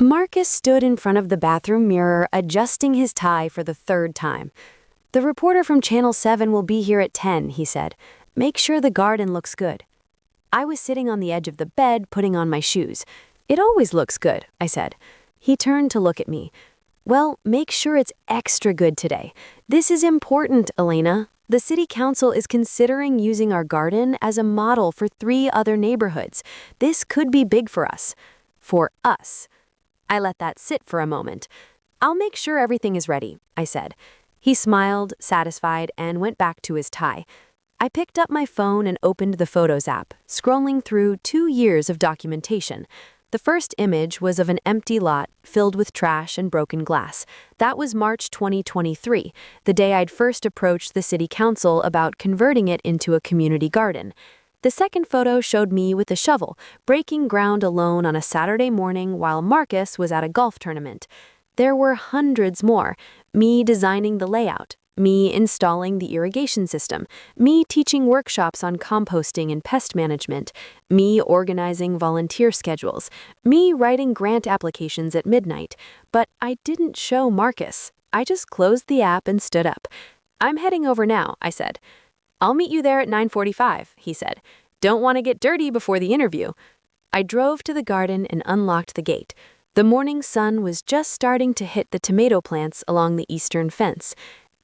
Marcus stood in front of the bathroom mirror, adjusting his tie for the third time. "The reporter from Channel 7 will be here at 10, he said. "Make sure the garden looks good." I was sitting on the edge of the bed, putting on my shoes. "It always looks good," I said. He turned to look at me. "Well, make sure it's extra good today. This is important, Elena. The city council is considering using our garden as a model for 3 other neighborhoods. This could be big for us." For us. I let that sit for a moment. "I'll make sure everything is ready," I said. He smiled, satisfied, and went back to his tie. I picked up my phone and opened the Photos app, scrolling through 2 years of documentation. The first image was of an empty lot filled with trash and broken glass. That was March 2023, the day I'd first approached the city council about converting it into a community garden. The second photo showed me with a shovel, breaking ground alone on a Saturday morning while Marcus was at a golf tournament. There were hundreds more. Me designing the layout, me installing the irrigation system, me teaching workshops on composting and pest management, me organizing volunteer schedules, me writing grant applications at midnight. But I didn't show Marcus. I just closed the app and stood up. "I'm heading over now," I said. "I'll meet you there at 9:45, he said. "Don't want to get dirty before the interview." I drove to the garden and unlocked the gate. The morning sun was just starting to hit the tomato plants along the eastern fence.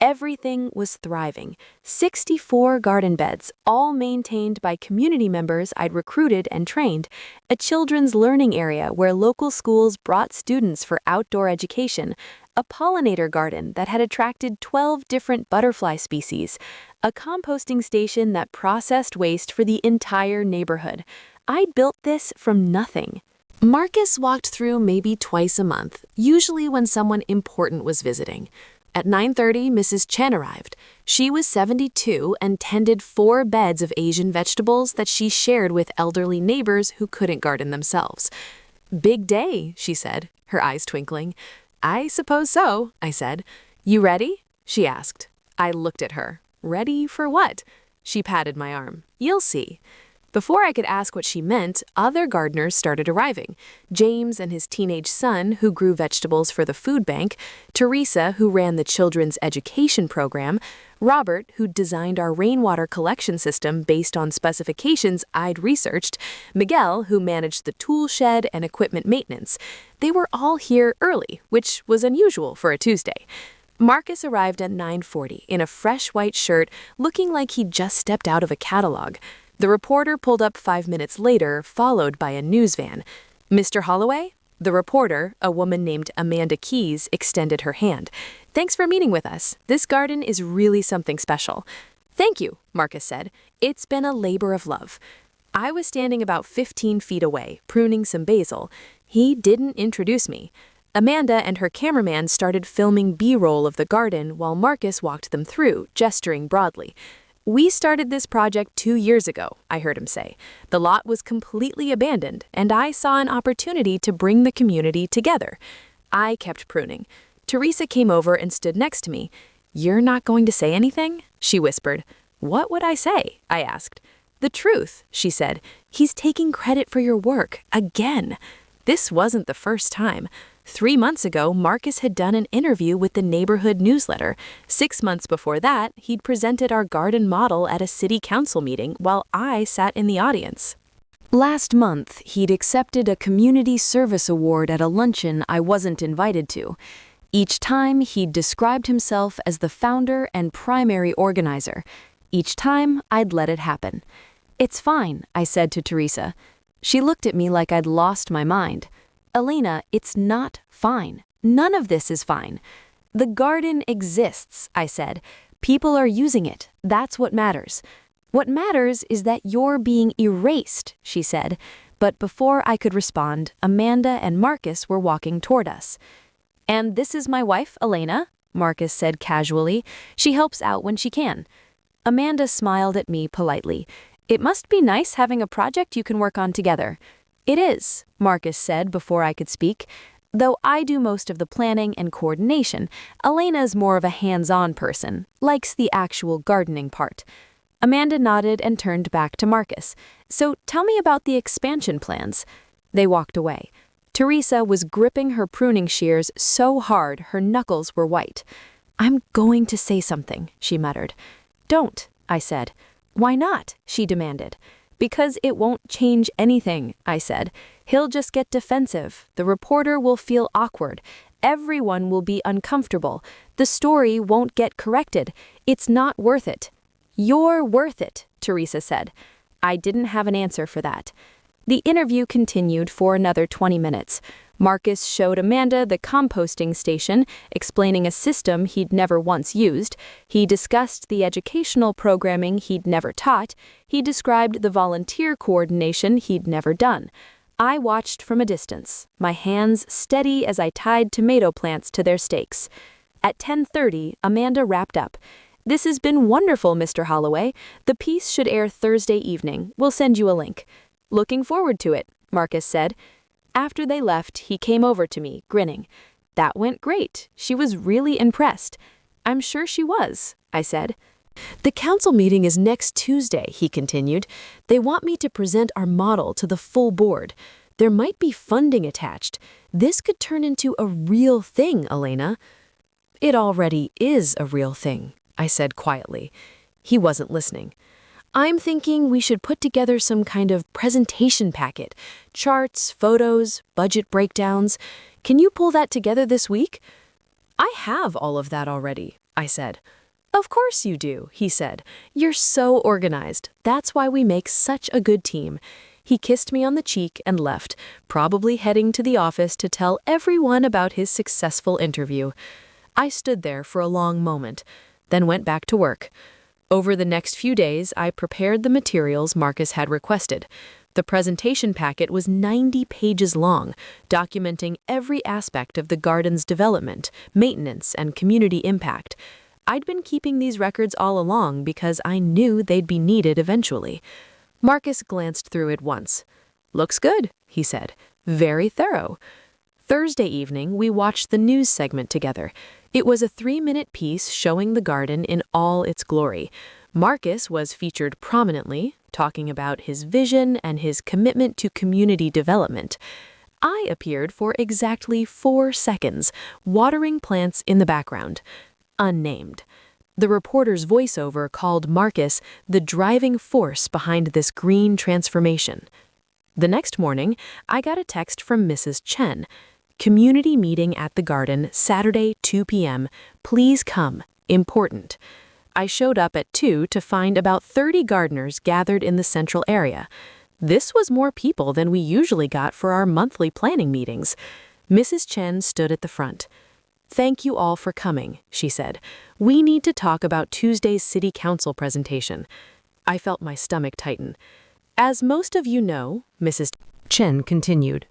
Everything was thriving. 64 garden beds, all maintained by community members I'd recruited and trained. A children's learning area where local schools brought students for outdoor education. A pollinator garden that had attracted 12 different butterfly species. A composting station that processed waste for the entire neighborhood. I'd built this from nothing. Marcus walked through maybe twice a month, usually when someone important was visiting. At 9:30, Mrs. Chen arrived. She was 72 and tended 4 beds of Asian vegetables that she shared with elderly neighbors who couldn't garden themselves. "Big day," she said, her eyes twinkling. "I suppose so," I said. "You ready?" she asked. I looked at her. "Ready for what?" She patted my arm. "You'll see." Before I could ask what she meant, other gardeners started arriving. James and his teenage son, who grew vegetables for the food bank, Teresa, who ran the children's education program, Robert, who designed our rainwater collection system based on specifications I'd researched, Miguel, who managed the tool shed and equipment maintenance. They were all here early, which was unusual for a Tuesday. Marcus arrived at 9:40 in a fresh white shirt, looking like he'd just stepped out of a catalog. The reporter pulled up 5 minutes later, followed by a news van. "Mr. Holloway?" The reporter, a woman named Amanda Keyes, extended her hand. "Thanks for meeting with us. This garden is really something special." "Thank you," Marcus said. "It's been a labor of love." I was standing about 15 feet away, pruning some basil. He didn't introduce me. Amanda and her cameraman started filming B-roll of the garden while Marcus walked them through, gesturing broadly. "We started this project 2 years ago," I heard him say. "The lot was completely abandoned, and I saw an opportunity to bring the community together." I kept pruning. Teresa came over and stood next to me. "You're not going to say anything?" she whispered. "What would I say?" I asked. "The truth," she said. "He's taking credit for your work, again." This wasn't the first time. 3 months ago, Marcus had done an interview with the neighborhood newsletter. 6 months before that, he'd presented our garden model at a city council meeting while I sat in the audience. Last month, he'd accepted a community service award at a luncheon I wasn't invited to. Each time, he'd described himself as the founder and primary organizer. Each time, I'd let it happen. "It's fine," I said to Teresa. She looked at me like I'd lost my mind. "Elena, it's not fine. None of this is fine." "The garden exists," I said. "People are using it. That's what matters." "What matters is that you're being erased," she said. But before I could respond, Amanda and Marcus were walking toward us. "And this is my wife, Elena," Marcus said casually. "She helps out when she can." Amanda smiled at me politely. "It must be nice having a project you can work on together." "It is," Marcus said before I could speak. "Though I do most of the planning and coordination, Elena's more of a hands-on person, likes the actual gardening part." Amanda nodded and turned back to Marcus. "So tell me about the expansion plans." They walked away. Teresa was gripping her pruning shears so hard her knuckles were white. "I'm going to say something," she muttered. "Don't," I said. "Why not?" she demanded. "Because it won't change anything," I said. "He'll just get defensive. The reporter will feel awkward. Everyone will be uncomfortable. The story won't get corrected. It's not worth it." "You're worth it," Teresa said. I didn't have an answer for that. The interview continued for another 20 minutes. Marcus showed Amanda the composting station, explaining a system he'd never once used. He discussed the educational programming he'd never taught. He described the volunteer coordination he'd never done. I watched from a distance, my hands steady as I tied tomato plants to their stakes. At 10:30, Amanda wrapped up. "This has been wonderful, Mr. Holloway. The piece should air Thursday evening. We'll send you a link." "Looking forward to it," Marcus said. After they left, he came over to me, grinning. "That went great. She was really impressed." "I'm sure she was," I said. "The council meeting is next Tuesday," he continued. "They want me to present our model to the full board. There might be funding attached. This could turn into a real thing, Elena." "It already is a real thing," I said quietly. He wasn't listening. "I'm thinking we should put together some kind of presentation packet. Charts, photos, budget breakdowns. Can you pull that together this week?" "I have all of that already," I said. "Of course you do," he said. "You're so organized. That's why we make such a good team." He kissed me on the cheek and left, probably heading to the office to tell everyone about his successful interview. I stood there for a long moment, then went back to work. Over the next few days, I prepared the materials Marcus had requested. The presentation packet was 90 pages long, documenting every aspect of the garden's development, maintenance, and community impact. I'd been keeping these records all along because I knew they'd be needed eventually. Marcus glanced through it once. "Looks good," he said. "Very thorough." Thursday evening, we watched the news segment together. It was a 3-minute piece showing the garden in all its glory. Marcus was featured prominently, talking about his vision and his commitment to community development. I appeared for exactly 4 seconds, watering plants in the background. Unnamed. The reporter's voiceover called Marcus the driving force behind this green transformation. The next morning, I got a text from Mrs. Chen. "Community meeting at the garden, Saturday, 2 p.m. Please come. Important." I showed up at 2 to find about 30 gardeners gathered in the central area. This was more people than we usually got for our monthly planning meetings. Mrs. Chen stood at the front. "Thank you all for coming," she said. "We need to talk about Tuesday's city council presentation." I felt my stomach tighten. "As most of you know," Mrs. Chen continued,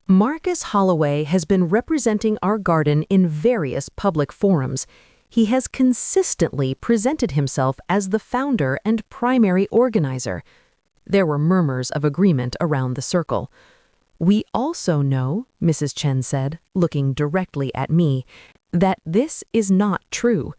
"Marcus Holloway has been representing our garden in various public forums. He has consistently presented himself as the founder and primary organizer." There were murmurs of agreement around the circle. "We also know," Mrs. Chen said, looking directly at me, "that this is not true.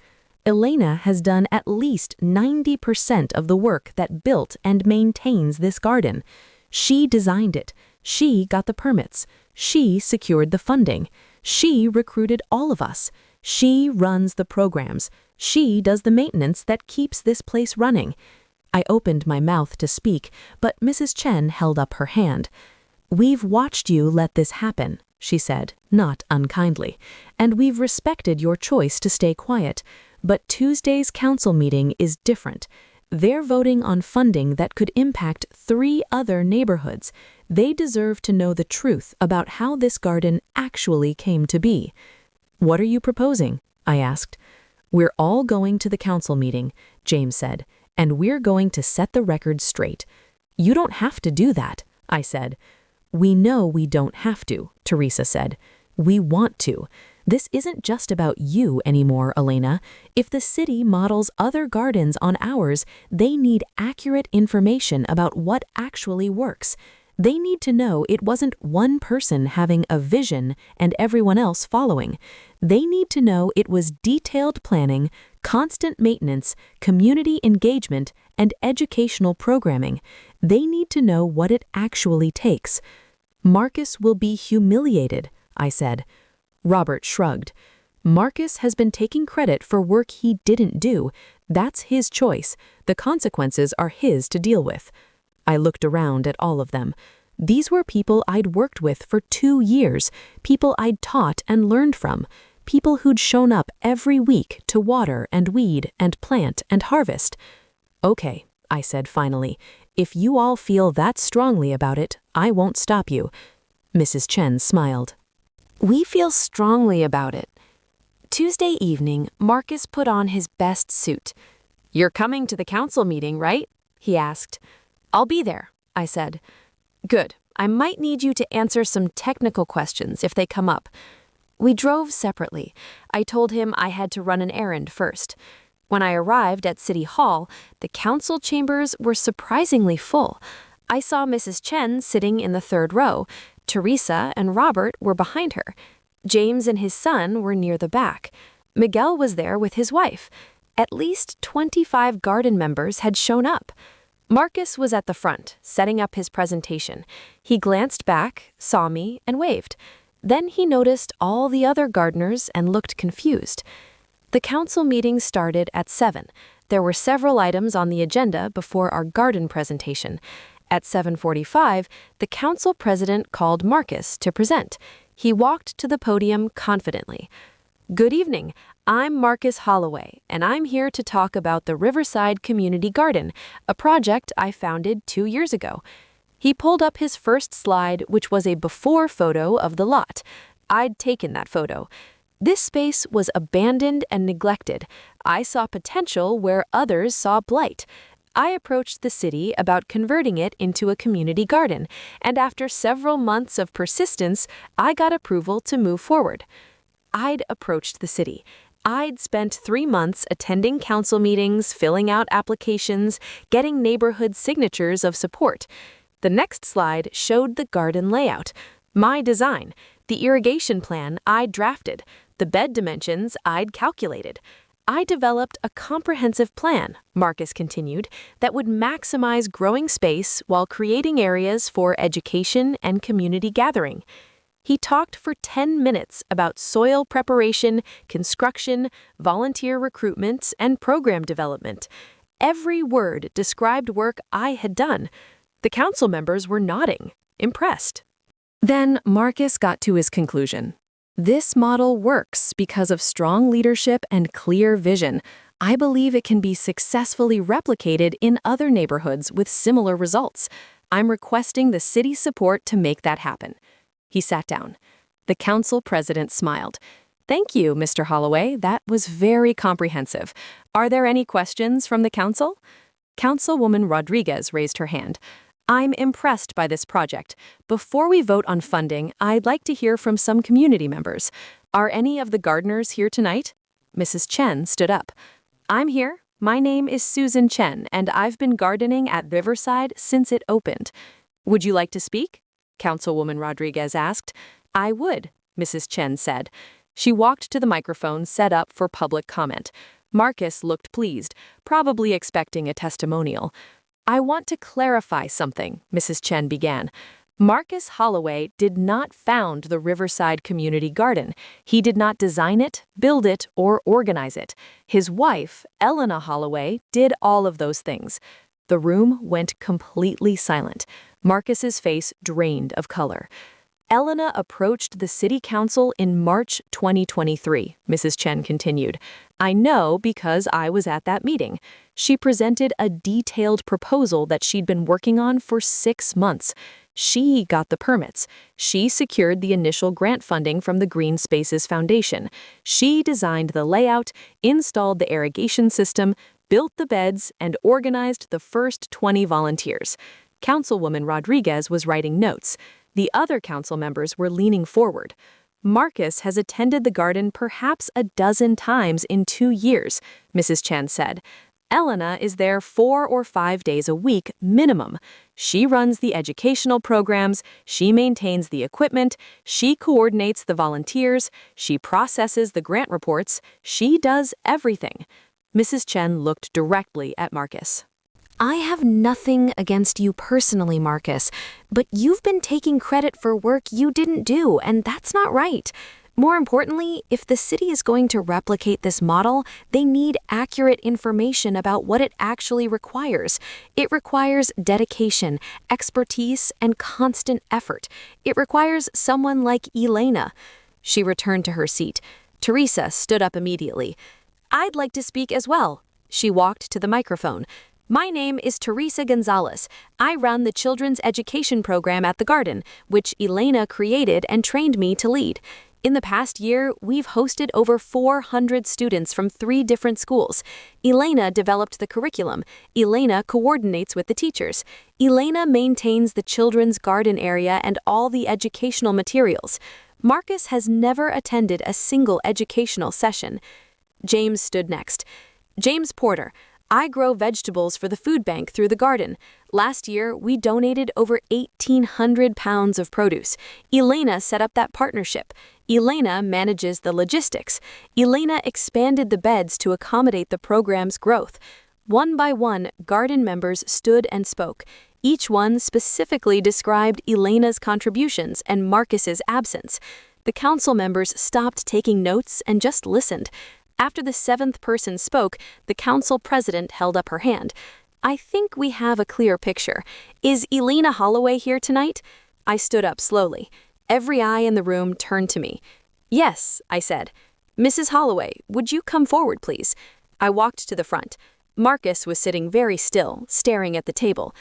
Elena has done at least 90% of the work that built and maintains this garden. She designed it. She got the permits. She secured the funding. She recruited all of us. She runs the programs. She does the maintenance that keeps this place running." I opened my mouth to speak, but Mrs. Chen held up her hand. "We've watched you let this happen," she said, not unkindly, "and we've respected your choice to stay quiet. But Tuesday's council meeting is different. They're voting on funding that could impact 3 other neighborhoods. They deserve to know the truth about how this garden actually came to be." "What are you proposing?" I asked. "We're all going to the council meeting," James said, "and we're going to set the record straight." "You don't have to do that," I said. "We know we don't have to," Teresa said. "We want to. This isn't just about you anymore, Elena. If the city models other gardens on ours, they need accurate information about what actually works. They need to know it wasn't one person having a vision and everyone else following. They need to know it was detailed planning, constant maintenance, community engagement, and educational programming. They need to know what it actually takes." Marcus will be humiliated, I said. Robert shrugged. Marcus has been taking credit for work he didn't do. That's his choice. The consequences are his to deal with. I looked around at all of them. These were people I'd worked with for 2 years, people I'd taught and learned from, people who'd shown up every week to water and weed and plant and harvest. Okay, I said finally, if you all feel that strongly about it, I won't stop you. Mrs. Chen smiled. We feel strongly about it. Tuesday evening, Marcus put on his best suit. You're coming to the council meeting, right? He asked. I'll be there, I said. Good. I might need you to answer some technical questions if they come up. We drove separately. I told him I had to run an errand first. When I arrived at City Hall, the council chambers were surprisingly full. I saw Mrs. Chen sitting in the 3rd row. Teresa and Robert were behind her. James and his son were near the back. Miguel was there with his wife. At least 25 garden members had shown up. Marcus was at the front, setting up his presentation. He glanced back, saw me, and waved. Then he noticed all the other gardeners and looked confused. The council meeting started at 7. There were several items on the agenda before our garden presentation. At 7:45, the council president called Marcus to present. He walked to the podium confidently. Good evening. I'm Marcus Holloway, and I'm here to talk about the Riverside Community Garden, a project I founded 2 years ago. He pulled up his first slide, which was a before photo of the lot. I'd taken that photo. This space was abandoned and neglected. I saw potential where others saw blight. I approached the city about converting it into a community garden, and after several months of persistence, I got approval to move forward. I'd approached the city. I'd spent 3 months attending council meetings, filling out applications, getting neighborhood signatures of support. The next slide showed the garden layout, my design, the irrigation plan I'd drafted, the bed dimensions I'd calculated. I developed a comprehensive plan, Marcus continued, that would maximize growing space while creating areas for education and community gathering. He talked for 10 minutes about soil preparation, construction, volunteer recruitment, and program development. Every word described work I had done. The council members were nodding, impressed. Then Marcus got to his conclusion. This model works because of strong leadership and clear vision. I believe it can be successfully replicated in other neighborhoods with similar results. I'm requesting the city's support to make that happen. He sat down. The council president smiled. Thank you, Mr. Holloway. That was very comprehensive. Are there any questions from the council? Councilwoman Rodriguez raised her hand. I'm impressed by this project. Before we vote on funding, I'd like to hear from some community members. Are any of the gardeners here tonight? Mrs. Chen stood up. I'm here. My name is Susan Chen, and I've been gardening at Riverside since it opened. Would you like to speak? Councilwoman Rodriguez asked. I would, Mrs. Chen said. She walked to the microphone set up for public comment. Marcus looked pleased, probably expecting a testimonial. I want to clarify something, Mrs. Chen began. Marcus Holloway did not found the Riverside Community Garden. He did not design it, build it, or organize it. His wife, Elena Holloway, did all of those things. The room went completely silent. Marcus's face drained of color. Elena approached the city council in March 2023, Mrs. Chen continued. I know because I was at that meeting. She presented a detailed proposal that she'd been working on for 6 months. She got the permits. She secured the initial grant funding from the Green Spaces Foundation. She designed the layout, installed the irrigation system, built the beds, and organized the first 20 volunteers. Councilwoman Rodriguez was writing notes. The other council members were leaning forward. Marcus has attended the garden perhaps a dozen times in 2 years, Mrs. Chen said. Elena is there 4 or 5 days a week minimum. She runs the educational programs, she maintains the equipment, she coordinates the volunteers, she processes the grant reports, she does everything. Mrs. Chen looked directly at Marcus. I have nothing against you personally, Marcus, but you've been taking credit for work you didn't do, and that's not right. More importantly, if the city is going to replicate this model, they need accurate information about what it actually requires. It requires dedication, expertise, and constant effort. It requires someone like Elena. She returned to her seat. Teresa stood up immediately. I'd like to speak as well. She walked to the microphone. My name is Teresa Gonzalez. I run the children's education program at the Garden, which Elena created and trained me to lead. In the past year, we've hosted over 400 students from 3 different schools. Elena developed the curriculum. Elena coordinates with the teachers. Elena maintains the children's garden area and all the educational materials. Marcus has never attended a single educational session. James stood next. James Porter. I grow vegetables for the food bank through the garden. Last year, we donated over 1,800 pounds of produce. Elena set up that partnership. Elena manages the logistics. Elena expanded the beds to accommodate the program's growth. One by one, garden members stood and spoke. Each one specifically described Elena's contributions and Marcus's absence. The council members stopped taking notes and just listened. After the 7th person spoke, the council president held up her hand. I think we have a clear picture. Is Elena Holloway here tonight? I stood up slowly. Every eye in the room turned to me. Yes, I said. Mrs. Holloway, would you come forward, please? I walked to the front. Marcus was sitting very still, staring at the table.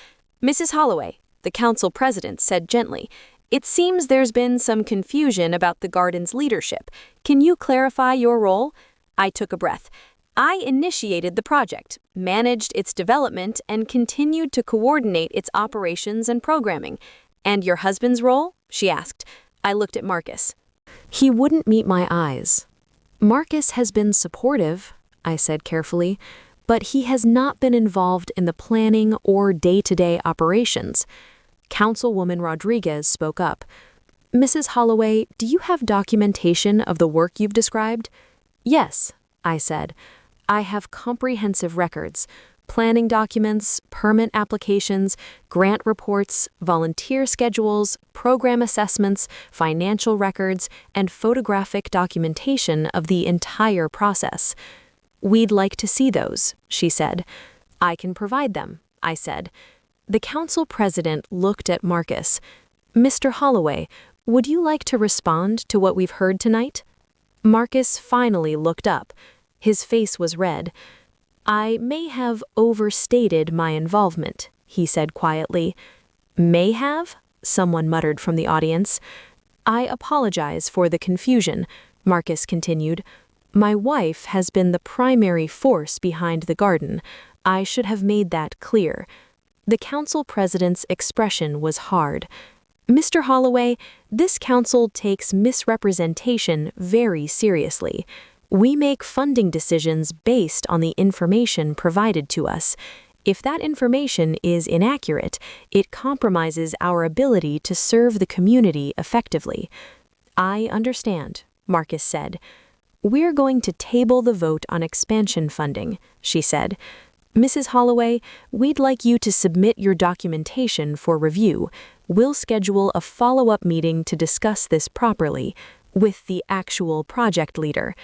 Mrs. Holloway, the council president said gently, it seems there's been some confusion about the garden's leadership. Can you clarify your role? I took a breath. I initiated the project, managed its development, and continued to coordinate its operations and programming. And your husband's role? She asked. I looked at Marcus. He wouldn't meet my eyes. Marcus has been supportive, I said carefully, but he has not been involved in the planning or day-to-day operations. Councilwoman Rodriguez spoke up. Mrs. Holloway, do you have documentation of the work you've described? Yes, I said. I have comprehensive records, planning documents, permit applications, grant reports, volunteer schedules, program assessments, financial records, and photographic documentation of the entire process. We'd like to see those, she said. I can provide them, I said. The council president looked at Marcus. Mr. Holloway, would you like to respond to what we've heard tonight? Marcus finally looked up. His face was red. I may have overstated my involvement, he said quietly. May have? Someone muttered from the audience. I apologize for the confusion, Marcus continued. My wife has been the primary force behind the garden. I should have made that clear. The council president's expression was hard. Mr. Holloway, this council takes misrepresentation very seriously. We make funding decisions based on the information provided to us. If that information is inaccurate, it compromises our ability to serve the community effectively. I understand, Marcus said. We're going to table the vote on expansion funding, she said. Mrs. Holloway, we'd like you to submit your documentation for review. We'll schedule a follow-up meeting to discuss this properly with the actual project leader.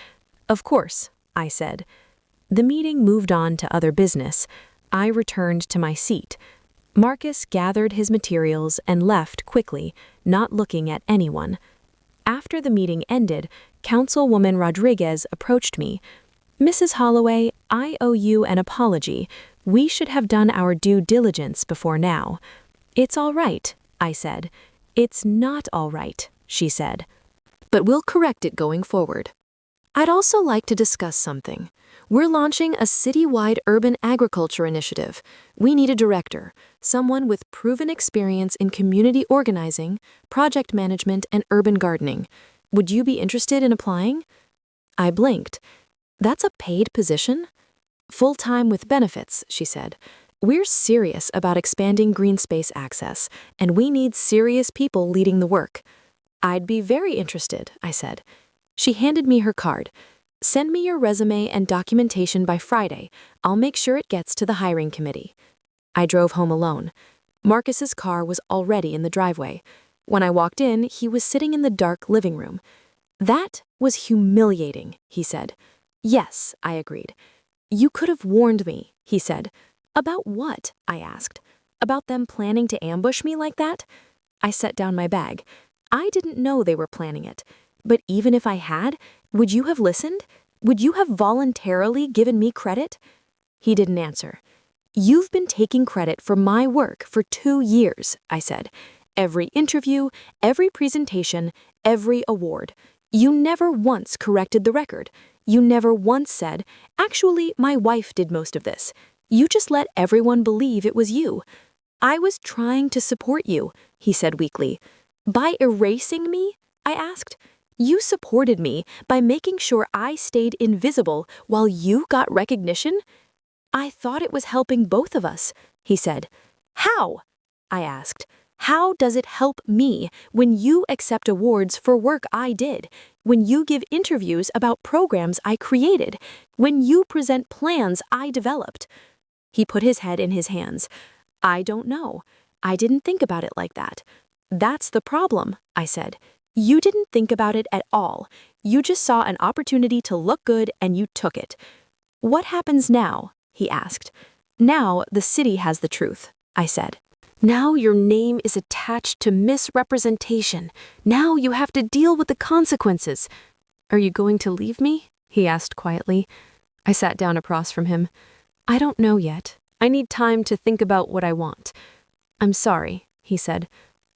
Of course, I said. The meeting moved on to other business. I returned to my seat. Marcus gathered his materials and left quickly, not looking at anyone. After the meeting ended, Councilwoman Rodriguez approached me. Mrs. Holloway, I owe you an apology. We should have done our due diligence before now. It's all right, I said. It's not all right, she said. But we'll correct it going forward. I'd also like to discuss something. We're launching a citywide urban agriculture initiative. We need a director, someone with proven experience in community organizing, project management, and urban gardening. Would you be interested in applying? I blinked. That's a paid position? Full-time with benefits, she said. We're serious about expanding green space access, and we need serious people leading the work. I'd be very interested, I said. She handed me her card. Send me your resume and documentation by Friday. I'll make sure it gets to the hiring committee. I drove home alone. Marcus's car was already in the driveway. When I walked in, he was sitting in the dark living room. "That was humiliating," he said. "Yes," I agreed. "You could have warned me," he said. "About what?" I asked. "About them planning to ambush me like that?" I set down my bag. I didn't know they were planning it. But even if I had, would you have listened? Would you have voluntarily given me credit? He didn't answer. "You've been taking credit for my work for 2 years," I said. "Every interview, every presentation, every award. You never once corrected the record. You never once said, 'Actually, my wife did most of this.' You just let everyone believe it was you." "I was trying to support you," he said weakly. "By erasing me?" I asked. "You supported me by making sure I stayed invisible while you got recognition?" "I thought it was helping both of us," he said. "How?" I asked. "How does it help me when you accept awards for work I did, when you give interviews about programs I created, when you present plans I developed?" He put his head in his hands. "I don't know. I didn't think about it like that." "That's the problem," I said. "You didn't think about it at all. You just saw an opportunity to look good and you took it." "What happens now?" he asked. "Now the city has the truth," I said. "Now your name is attached to misrepresentation. Now you have to deal with the consequences." "Are you going to leave me?" he asked quietly. I sat down across from him. "I don't know yet. I need time to think about what I want." "I'm sorry," he said.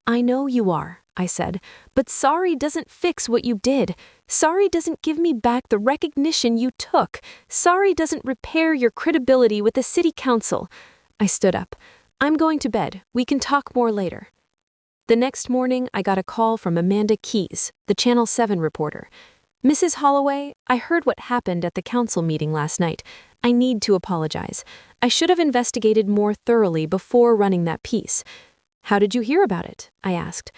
"I know you are," I said, "but sorry doesn't fix what you did. Sorry doesn't give me back the recognition you took. Sorry doesn't repair your credibility with the city council." I stood up. "I'm going to bed. We can talk more later." The next morning, I got a call from Amanda Keyes, the Channel 7 reporter. "Mrs. Holloway, I heard what happened at the council meeting last night. I need to apologize. I should have investigated more thoroughly before running that piece." "How did you hear about it?" I asked.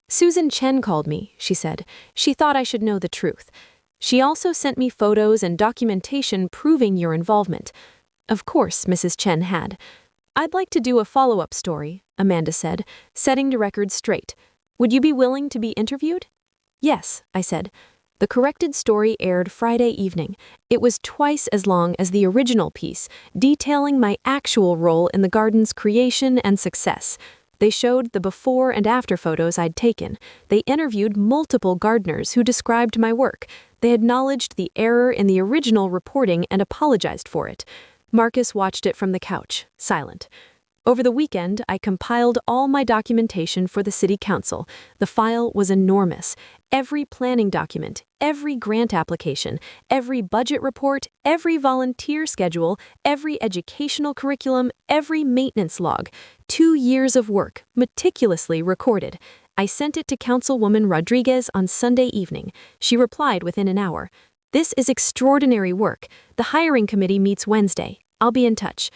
"Susan Chen called me," she said. "She thought I should know the truth. She also sent me photos and documentation proving your involvement." Of course, Mrs. Chen had. "I'd like to do a follow-up story," Amanda said, setting the record straight. "Would you be willing to be interviewed?" "Yes," I said. The corrected story aired Friday evening. It was twice as long as the original piece, detailing my actual role in the garden's creation and success. They showed the before and after photos I'd taken. They interviewed multiple gardeners who described my work. They acknowledged the error in the original reporting and apologized for it. Marcus watched it from the couch, silent. Over the weekend, I compiled all my documentation for the city council. The file was enormous. Every planning document, every grant application, every budget report, every volunteer schedule, every educational curriculum, every maintenance log. 2 years of work, meticulously recorded. I sent it to Councilwoman Rodriguez on Sunday evening. She replied within an hour. "This is extraordinary work. The hiring committee meets Wednesday. I'll be in touch."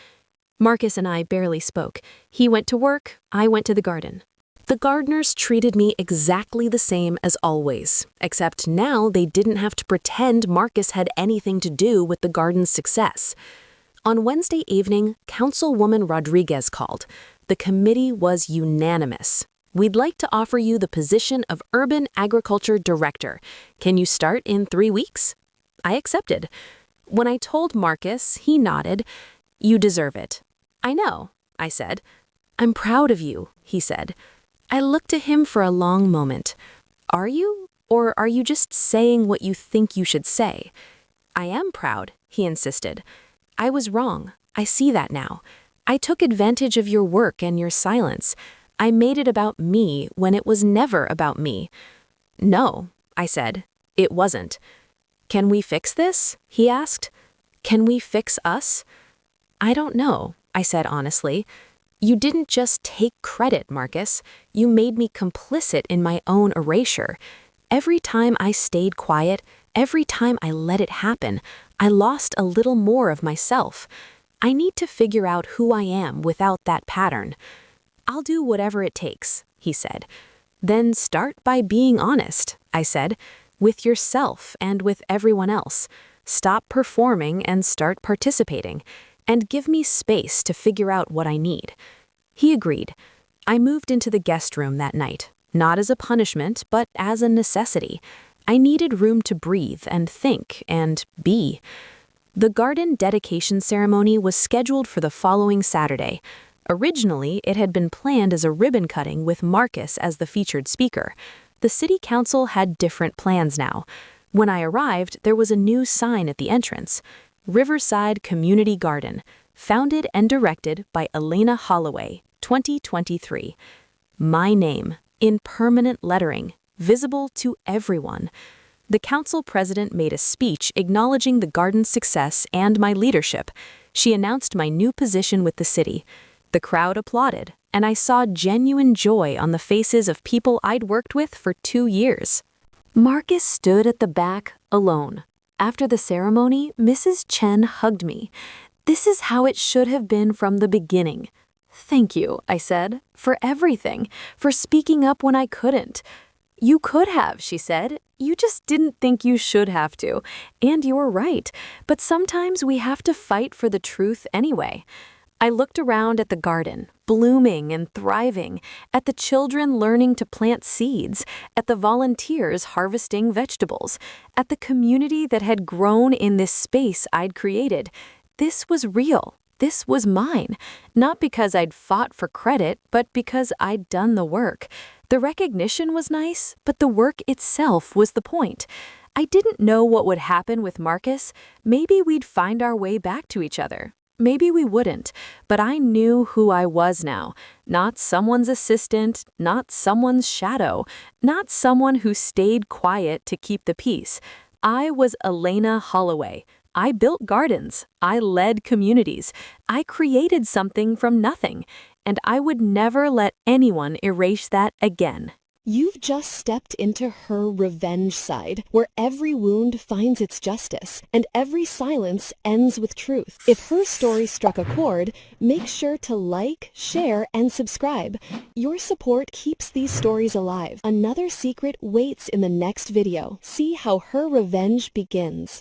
Marcus and I barely spoke. He went to work, I went to the garden. The gardeners treated me exactly the same as always, except now they didn't have to pretend Marcus had anything to do with the garden's success. On Wednesday evening, Councilwoman Rodriguez called. The committee was unanimous. "We'd like to offer you the position of Urban Agriculture Director. Can you start in 3 weeks?" I accepted. When I told Marcus, he nodded. "You deserve it." "I know," I said. "I'm proud of you," he said. I looked at him for a long moment. "Are you? Or are you just saying what you think you should say?" "I am proud," he insisted. "I was wrong. I see that now. I took advantage of your work and your silence. I made it about me when it was never about me." "No," I said. "It wasn't." "Can we fix this?" he asked. "Can we fix us?" "I don't know," I said honestly. "You didn't just take credit, Marcus. You made me complicit in my own erasure. Every time I stayed quiet, every time I let it happen, I lost a little more of myself. I need to figure out who I am without that pattern." "I'll do whatever it takes," he said. "Then start by being honest," I said, "with yourself and with everyone else. Stop performing and start participating. and give me space to figure out what I need. He agreed. I moved into the guest room that night, not as a punishment, but as a necessity. I needed room to breathe and think and be. The garden dedication ceremony was scheduled for the following Saturday. Originally, it had been planned as a ribbon cutting with Marcus as the featured speaker. The city council had different plans now. When I arrived, there was a new sign at the entrance. Riverside Community Garden, founded and directed by Elena Holloway, 2023. My name, in permanent lettering, visible to everyone. The council president made a speech acknowledging the garden's success and my leadership. She announced my new position with the city. The crowd applauded, and I saw genuine joy on the faces of people I'd worked with for 2 years. Marcus stood at the back, alone. After the ceremony, Mrs. Chen hugged me. "This is how it should have been from the beginning." "Thank you," I said, "for everything, for speaking up when I couldn't." "You could have," she said. "You just didn't think you should have to. And you were right. But sometimes we have to fight for the truth anyway." I looked around at the garden, blooming and thriving, at the children learning to plant seeds, at the volunteers harvesting vegetables, at the community that had grown in this space I'd created. This was real. This was mine. Not because I'd fought for credit, but because I'd done the work. The recognition was nice, but the work itself was the point. I didn't know what would happen with Marcus. Maybe we'd find our way back to each other. Maybe we wouldn't, but I knew who I was now. Not someone's assistant, not someone's shadow, not someone who stayed quiet to keep the peace. I was Elena Holloway. I built gardens. I led communities. I created something from nothing, and I would never let anyone erase that again. You've just stepped into her revenge side, where every wound finds its justice, and every silence ends with truth. If her story struck a chord, make sure to like, share, and subscribe. Your support keeps these stories alive. Another secret waits in the next video. See how her revenge begins.